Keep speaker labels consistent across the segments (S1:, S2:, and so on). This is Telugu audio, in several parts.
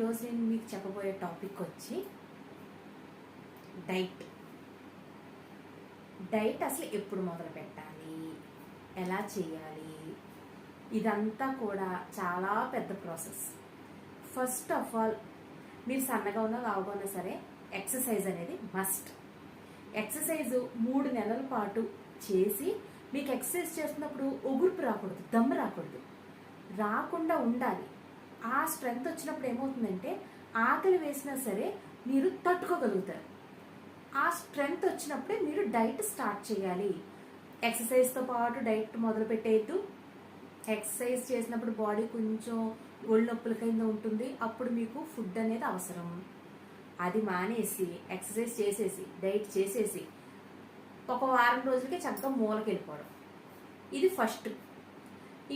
S1: ఈరోజు నేను మీకు చెప్పబోయే టాపిక్ వచ్చి డైట్. డైట్ అసలు ఎప్పుడు మొదలు పెట్టాలి, ఎలా చేయాలి, ఇదంతా కూడా చాలా పెద్ద ప్రాసెస్. ఫస్ట్ ఆఫ్ ఆల్ మీరు సన్నగా ఉన్నా లావుగా ఉన్నా సరే ఎక్సర్సైజ్ అనేది మస్ట్. ఎక్సర్సైజ్ 3 నెలల పాటు చేసి మీకు ఎక్సర్సైజ్ చేస్తున్నప్పుడు ఒగుర్పు రాకూడదు, దమ్ము రాకూడదు, రాకుండా ఉండాలి. ఆ స్ట్రెంగ్త్ వచ్చినప్పుడు ఏమవుతుందంటే ఆకలి వేసినా సరే మీరు తట్టుకోగలుగుతారు. ఆ స్ట్రెంగ్త్ వచ్చినప్పుడే మీరు డైట్ స్టార్ట్ చేయాలి. ఎక్సర్సైజ్తో పాటు డైట్ మొదలు పెట్టేయద్దు. ఎక్సర్సైజ్ చేసినప్పుడు బాడీ కొంచెం ఒళ్ళు నొప్పుల కింద ఉంటుంది, అప్పుడు మీకు ఫుడ్ అనేది అవసరం. అది మానేసి ఎక్సర్సైజ్ చేసేసి డైట్ చేసేసి ఒక వారం రోజులకే చక్కగా మూలకి వెళ్ళిపోవడం, ఇది ఫస్ట్.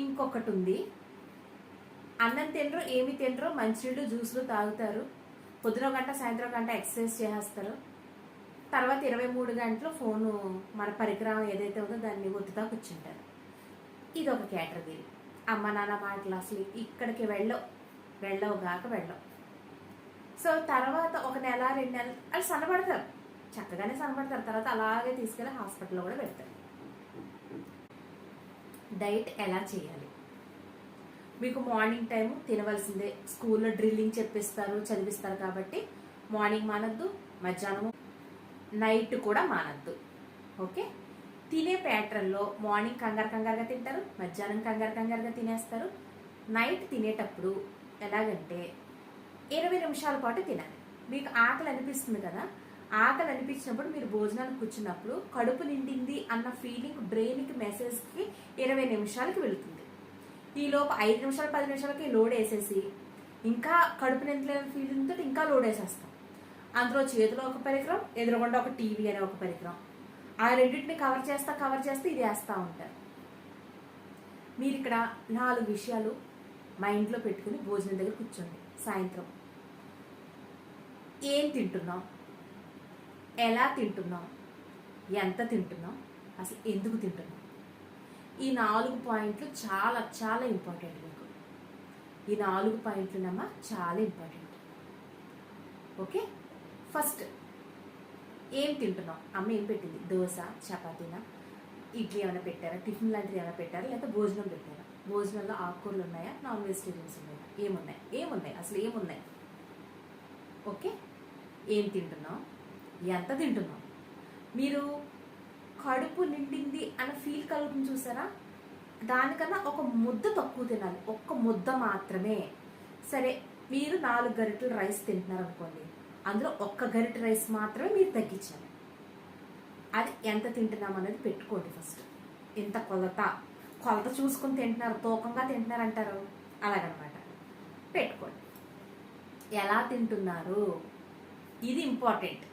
S1: ఇంకొకటి ఉంది, అన్నం తినరు, ఏమి తినరు, మంచినీళ్ళు జ్యూసులు తాగుతారు, పొద్దున గంట సాయంత్రం గంట ఎక్సర్సైజ్ చేసేస్తారు, తర్వాత 23 గంటలు ఫోను మన పరికరం ఏదైతే ఉందో దాన్ని ఒత్తుతా కూర్చుంటారు. ఇది ఒక కేటగిరీ. అమ్మ నాన్న మాటలు అసలు ఇక్కడికి వెళ్ళవు గాక వెళ్ళవు. సో తర్వాత ఒక నెల 2 నెలలు వాళ్ళు సన్నబడతారు, చక్కగానే సన్నబడతారు. తర్వాత అలాగే తీసుకెళ్ళి హాస్పిటల్లో కూడా పెడతారు. డైట్ ఎలా చేయాలి? మీకు మార్నింగ్ టైం తినవలసిందే. స్కూల్లో డ్రిల్లింగ్ చెప్పిస్తారు, చదివిస్తారు కాబట్టి మార్నింగ్ మానద్దు, మధ్యాహ్నం నైట్ కూడా మానద్దు. ఓకే, తినే ప్యాటర్న్లో మార్నింగ్ కంగారుగా తింటారు, మధ్యాహ్నం కంగారుగా తినేస్తారు. నైట్ తినేటప్పుడు ఎలాగంటే 20 నిమిషాల పాటు తినాలి. మీకు ఆకలి అనిపిస్తుంది కదా, ఆకలి అనిపించినప్పుడు మీరు భోజనానికి కూర్చున్నప్పుడు కడుపు నిండింది అన్న ఫీలింగ్ బ్రెయిన్కి మెసేజ్కి 20 నిమిషాలకి వెళుతుంది. ఈలోపు 5 నిమిషాలు 10 నిమిషాలకి లోడ్ వేసేసి ఇంకా కడుపు నిండలేని ఫీలింగ్తో ఇంకా లోడ్ వేసేస్తాం. అందులో చేతిలో ఒక పరికరం, ఎదురుగుండా ఒక టీవీ అనే ఒక పరికరం, ఆ రెండింటిని కవర్ చేస్తా ఇది వేస్తూ ఉంటారు. మీరు ఇక్కడ 4 విషయాలు మైండ్లో పెట్టుకుని భోజనం దగ్గర కూర్చోండి. సాయంత్రం ఏం తింటున్నాం, ఎలా తింటున్నాం, ఎంత తింటున్నాం, అసలు ఎందుకు తింటున్నాం, ఈ 4 పాయింట్లు చాలా చాలా ఇంపార్టెంట్. మీకు ఈ 4 పాయింట్లునమ్మా చాలా ఇంపార్టెంట్. ఓకే, ఫస్ట్ ఏం తింటున్నాం? అమ్మ ఏం పెట్టింది? దోశ, చపాతీనా, ఇడ్లీ ఏమైనా పెట్టారా, టిఫిన్ లాంటిది ఏమైనా పెట్టారా, లేకపోతే భోజనం పెట్టారా? భోజనంలో ఆకుకూరలు ఉన్నాయా, నాన్ వెజిటేరియన్స్ ఉన్నాయా, ఏమున్నాయి అసలు ఏమున్నాయి? ఓకే, ఏం తింటున్నాం, ఎంత తింటున్నాం? మీరు కడుపు నిండింది అన్న ఫీల్ కలుగుతుంది చూసారా, దానికన్నా ఒక ముద్ద తక్కువ తినాలి, ఒక్క ముద్ద మాత్రమే. సరే, మీరు 4 గరిటెలు రైస్ తింటున్నారు అనుకోండి, అందులో 1 గరిటె రైస్ మాత్రమే మీరు తగ్గించాలి. అది ఎంత తింటున్నాం అనేది పెట్టుకోండి. ఫస్ట్ ఇంత కొలత చూసుకుని తింటున్నారు, తూకంగా తింటున్నారు అంటారు, అలాగనమాట పెట్టుకోండి. ఎలా తింటున్నారు ఇది ఇంపార్టెంట్.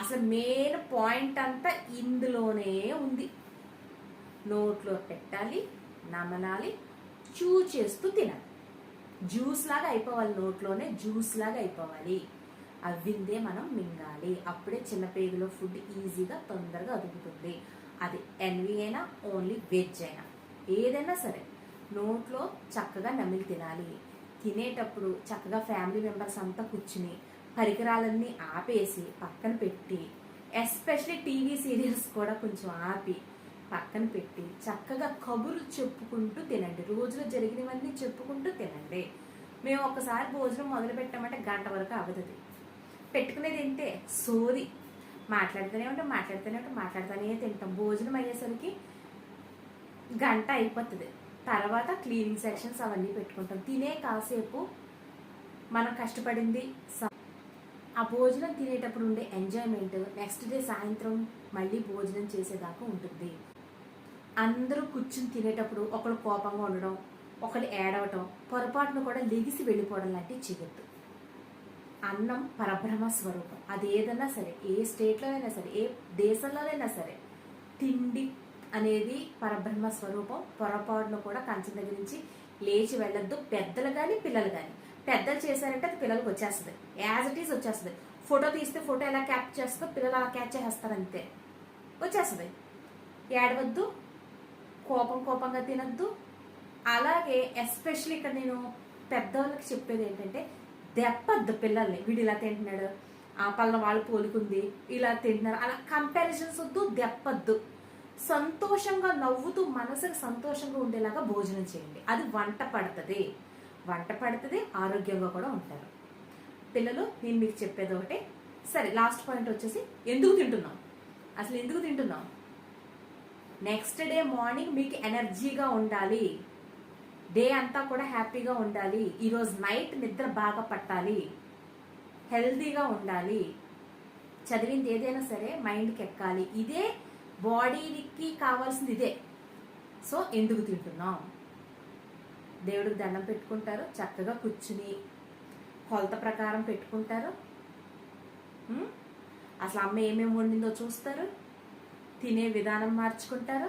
S1: అసలు మెయిన్ పాయింట్ అంతా ఇందులోనే ఉంది. నోట్లో పెట్టాలి, నమలాలి, చూ చేస్తూ తినాలి. జ్యూస్ లాగా అయిపోవాలి, నోట్లోనే జ్యూస్ లాగా అయిపోవాలి. అవ్విందే మనం మింగాలి. అప్పుడే చిన్న పేగులో ఫుడ్ ఈజీగా తొందరగా అదుగుతుంది. అది ఎన్వి అయినా, ఓన్లీ వెజ్ అయినా, ఏదైనా సరే నోట్లో చక్కగా నమిలి తినాలి. తినేటప్పుడు చక్కగా ఫ్యామిలీ మెంబర్స్ అంతా కూర్చుని పరికరాలన్నీ ఆపేసి పక్కన పెట్టి, ఎస్పెషలీ టీవీ సీరియల్స్ కూడా కొంచెం ఆపి పక్కన పెట్టి చక్కగా కబుర్లు చెప్పుకుంటూ తినండి. రోజులో జరిగినవన్నీ చెప్పుకుంటూ తినండి. మేము ఒకసారి భోజనం మొదలు పెట్టామంటే గంట వరకు అవదది. పెట్టుకునేది ఏంటే సోది, మాట్లాడుతూనే తింటాం. భోజనం అయ్యేసరికి గంట అయిపోతుంది. తర్వాత క్లీనింగ్ సెక్షన్స్ అవన్నీ పెట్టుకుంటాం. తినే కాసేపు మనం కష్టపడింది, ఆ భోజనం తినేటప్పుడు ఉండే ఎంజాయ్మెంట్ నెక్స్ట్ డే సాయంత్రం మళ్ళీ భోజనం చేసేదాకా ఉంటుంది. అందరూ కూర్చుని తినేటప్పుడు ఒకళ్ళు కోపంగా ఉండడం, ఒకళ్ళు ఏడవటం, పొరపాటును కూడా లెగిసి వెళ్ళిపోవడం లాంటివి చేయొద్దు. అన్నం పరబ్రహ్మ స్వరూపం. అది ఏదైనా సరే, ఏ స్టేట్లోనైనా సరే, ఏ దేశంలోనైనా సరే, తిండి అనేది పరబ్రహ్మ స్వరూపం. పొరపాటును కూడా కంచం దగ్గర నుంచి లేచి వెళ్ళొద్దు. పెద్దలు కానీ పిల్లలు కానీ. పెద్దలు చేశారంటే అది పిల్లలకు వచ్చేస్తుంది, యాజ్ ఇట్ ఈజ్ వచ్చేస్తుంది. ఫోటో తీస్తే ఫోటో ఎలా క్యాప్ చేస్తుందో పిల్లలు అలా క్యాచ్ చేస్తారు, అంతే వచ్చేస్తుంది. ఏడవద్దు, కోపంగా తినద్దు. అలాగే ఎస్పెషల్లీ ఇక్కడ నేను పెద్దవాళ్ళకి చెప్పేది ఏంటంటే దెప్పద్దు పిల్లల్ని. వీడు ఇలా తింటున్నాడు, ఆ పళ్ళ వాళ్ళు పోలుకుంది, ఇలా తింటున్నారు, అలా కంపారిజన్స్ వద్దు, దెప్పద్దు. సంతోషంగా నవ్వుతూ మనసుకు సంతోషంగా ఉండేలాగా భోజనం చేయండి. అది వంట పడుతుంది, ఆరోగ్యంగా కూడా ఉంటారు పిల్లలు. నేను మీకు చెప్పేది ఒకటే. సరే, లాస్ట్ పాయింట్ వచ్చేసి ఎందుకు తింటున్నాం, అసలు ఎందుకు తింటున్నాం. నెక్స్ట్ డే మార్నింగ్ మీకు ఎనర్జీగా ఉండాలి, డే అంతా కూడా హ్యాపీగా ఉండాలి, ఈరోజు నైట్ నిద్ర బాగా పట్టాలి, హెల్తీగా ఉండాలి, చదివింది ఏదైనా సరే మైండ్కి ఎక్కాలి, ఇదే బాడీకి కావాల్సింది ఇదే. సో ఎందుకు తింటున్నాం. దేవుడికి దండం పెట్టుకుంటారు, చక్కగా కూర్చుని కొలత ప్రకారం పెట్టుకుంటారు. అసలు అమ్మ ఏమేమి వండిందో చూస్తారు, తినే విధానం మార్చుకుంటారు.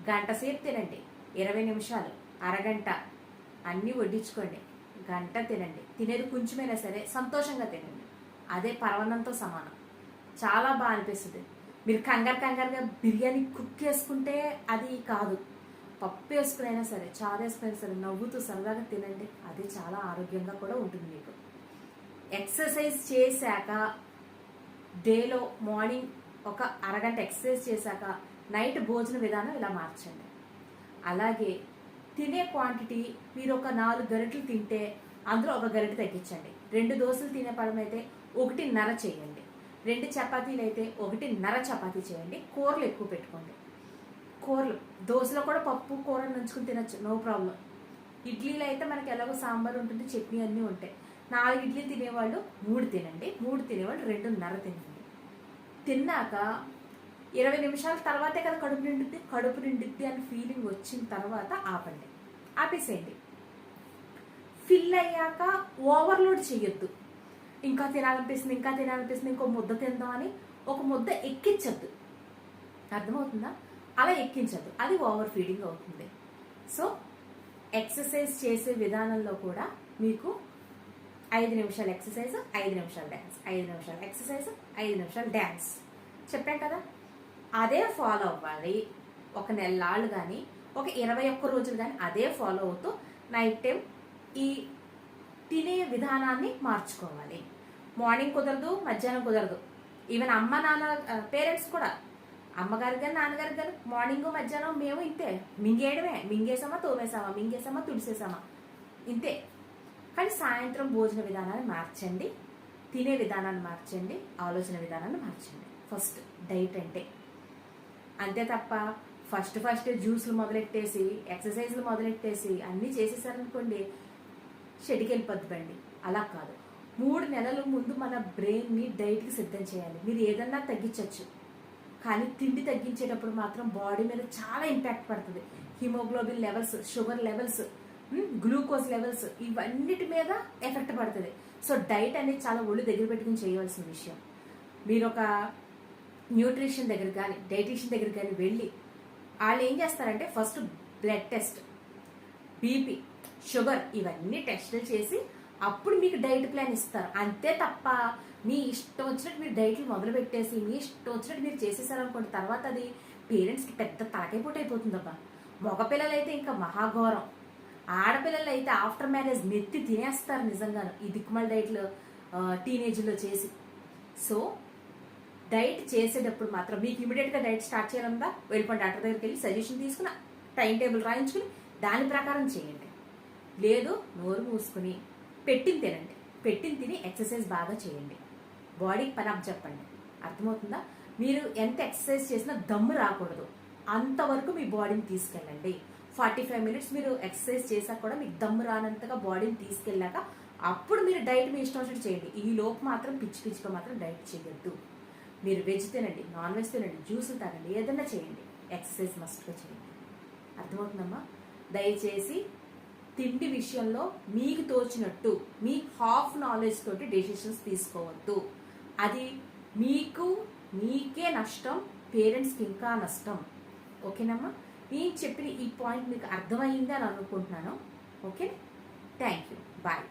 S1: గంట సేపు తినండి, 20 నిమిషాలు, అరగంట అన్నీ వడ్డించుకోండి, గంట తినండి. తినేది కొంచెమైనా సరే సంతోషంగా తినండి, అదే పరవన్నంతో సమానం. చాలా బాగా అనిపిస్తుంది. మీరు కంగారుగా బిర్యానీ కుక్ చేసుకుంటే అది కాదు, పప్పు వేసుకునైనా సరే, చారు వేసుకునైనా సరే నవ్వుతూ సరదాగా తినండి, అది చాలా ఆరోగ్యంగా కూడా ఉంటుంది మీకు. ఎక్సర్సైజ్ చేశాక డేలో మార్నింగ్ ఒక అరగంట ఎక్సర్సైజ్ చేశాక నైట్ భోజన విధానం ఇలా మార్చండి. అలాగే తినే క్వాంటిటీ మీరు ఒక 4 గరిటెలు తింటే అందులో 1 గరిటె తగ్గించండి. 2 దోశలు తినే పడమైతే 1.5 చేయండి, 2 చపాతీలు అయితే 1.5 చపాతీ చేయండి. కూరలు ఎక్కువ పెట్టుకోండి. కూరలు దోశలో కూడా పప్పు కూర నంచుకుని తినచ్చు, నో ప్రాబ్లం. ఇడ్లీలు అయితే మనకి ఎలాగో సాంబార్ ఉంటుంది, చట్నీ అన్నీ ఉంటాయి. 4 ఇడ్లీలు తినేవాళ్ళు 3 తినండి, 3 తినేవాళ్ళు 2.5 తినండి. తిన్నాక 20 నిమిషాల తర్వాతే కదా కడుపు నిండుద్ది అని ఫీలింగ్ వచ్చిన తర్వాత ఆపేసేయండి. ఫిల్ అయ్యాక ఓవర్లోడ్ చేయొద్దు. ఇంకా తినాలనిపిస్తుంది, ఇంకో ముద్ద తిందాం అని ఒక ముద్ద ఎక్కించద్దు, అర్థమవుతుందా? అలా ఎక్కించద్దు, అది ఓవర్ ఫీడింగ్ అవుతుంది. సో ఎక్సర్సైజ్ చేసే విధానంలో కూడా మీకు 5 నిమిషాలు ఎక్సర్సైజ్, 5 నిమిషాలు డ్యాన్స్, 5 నిమిషాలు ఎక్సర్సైజ్, 5 నిమిషాలు డ్యాన్స్ చెప్పాను కదా, అదే ఫాలో అవ్వాలి. ఒక నెలలు కానీ ఒక 21 రోజులు కానీ అదే ఫాలో అవుతూ నైట్ టైం ఈ తినే విధానాన్ని మార్చుకోవాలి. మార్నింగ్ కుదరదు, మధ్యాహ్నం కుదరదు. ఈవెన్ అమ్మ నాన్న పేరెంట్స్ కూడా, అమ్మగారికి కానీ నాన్నగారికి కానీ మార్నింగ్ మధ్యాహ్నం మేము ఇంతే మింగేయడమే, మింగేసామా తోమేసామా, మింగేసామా తుడిసేసామా, ఇంతే. కానీ సాయంత్రం భోజన విధానాన్ని మార్చండి, తినే విధానాన్ని మార్చండి, ఆలోచన విధానాన్ని మార్చండి. ఫస్ట్ డైట్ అంటే అంతే తప్ప ఫస్ట్ జ్యూస్లు మొదలెట్టేసి ఎక్సర్సైజ్లు మొదలెట్టేసి అన్నీ చేసేసారనుకోండి షెడ్కి వెళ్ళిపోద్దండి. అలా కాదు, 3 నెలల ముందు మన బ్రెయిన్ని డైట్కి సిద్ధం చేయాలి. మీరు ఏదన్నా తగ్గించవచ్చు, కానీ తిండి తగ్గించేటప్పుడు మాత్రం బాడీ మీద చాలా ఇంపాక్ట్ పడుతుంది. Haemoglobin levels, sugar levels, glucose levels, ఇవన్నిటి మీద ఎఫెక్ట్ పడుతుంది. సో డైట్ అనేది చాలా ఒళ్ళు దగ్గర పెట్టుకుని చేయవలసిన విషయం. మీరు ఒక న్యూట్రిషన్ దగ్గర కానీ డైటీషియన్ దగ్గర కానీ వెళ్ళి వాళ్ళు ఏం చేస్తారంటే first blood test, BP, sugar ఇవన్నీ టెస్టులు చేసి అప్పుడు మీకు డైట్ ప్లాన్ ఇస్తారు. అంతే తప్ప మీ ఇష్టం వచ్చినట్టు మీరు డైట్లు మొదలు పెట్టేసి మీ ఇష్టం వచ్చినట్టు మీరు చేసేసారనుకోండి, తర్వాత అది పేరెంట్స్కి పెద్ద తలకైపోటు అయిపోతుందబ్బా. మగపిల్లలు అయితే ఇంకా మహాఘోరం, ఆడపిల్లలు అయితే ఆఫ్టర్ మ్యారేజ్ నెత్తి తినేస్తారు నిజంగాను ఈ దిక్కుమల డైట్లు టీనేజ్లో చేసి. సో డైట్ చేసేటప్పుడు మాత్రం మీకు ఇమీడియట్గా డైట్ స్టార్ట్ చేయాలందా, వెళ్ళిపోండి డాక్టర్ దగ్గరికి వెళ్ళి సజెషన్ తీసుకుని టైం టేబుల్ రాయించుకుని దాని ప్రకారం చేయండి. లేదు నోరు మూసుకుని పెట్టింది తినండి, పెట్టింది తిని ఎక్సర్సైజ్ బాగా చేయండి, బాడీకి పని అప్ చెప్పండి. అర్థమవుతుందా? మీరు ఎంత ఎక్సర్సైజ్ చేసినా దమ్ము రాకూడదు, అంతవరకు మీ బాడీని తీసుకెళ్ళండి. 45 మినిట్స్ మీరు ఎక్సర్సైజ్ చేశాక కూడా మీకు దమ్ము రానంతగా బాడీని తీసుకెళ్ళాక అప్పుడు మీరు డైట్ మీ ఇష్టం వచ్చినట్టు చేయండి. ఈ లోపు మాత్రం పిచ్చిగా మాత్రం డైట్ చేయొద్దు. మీరు వెజ్ తినండి, నాన్ వెజ్ తినండి, జ్యూసులు తాగండి, ఏదైనా చేయండి, ఎక్సర్సైజ్ మస్ట్గా చేయండి. అర్థమవుతుందమ్మా? దయచేసి తిండి విషయంలో మీకు తోచినట్టు మీ హాఫ్ నాలెడ్జ్ తోటి డెసిషన్స్ తీసుకోవద్దు. అది మీకే నష్టం, పేరెంట్స్కి ఇంకా నష్టం. ఓకేనమ్మా? నేను చెప్పిన ఈ పాయింట్ మీకు అర్థమైంది అని అనుకుంటున్నాను. Okay, thank you, bye.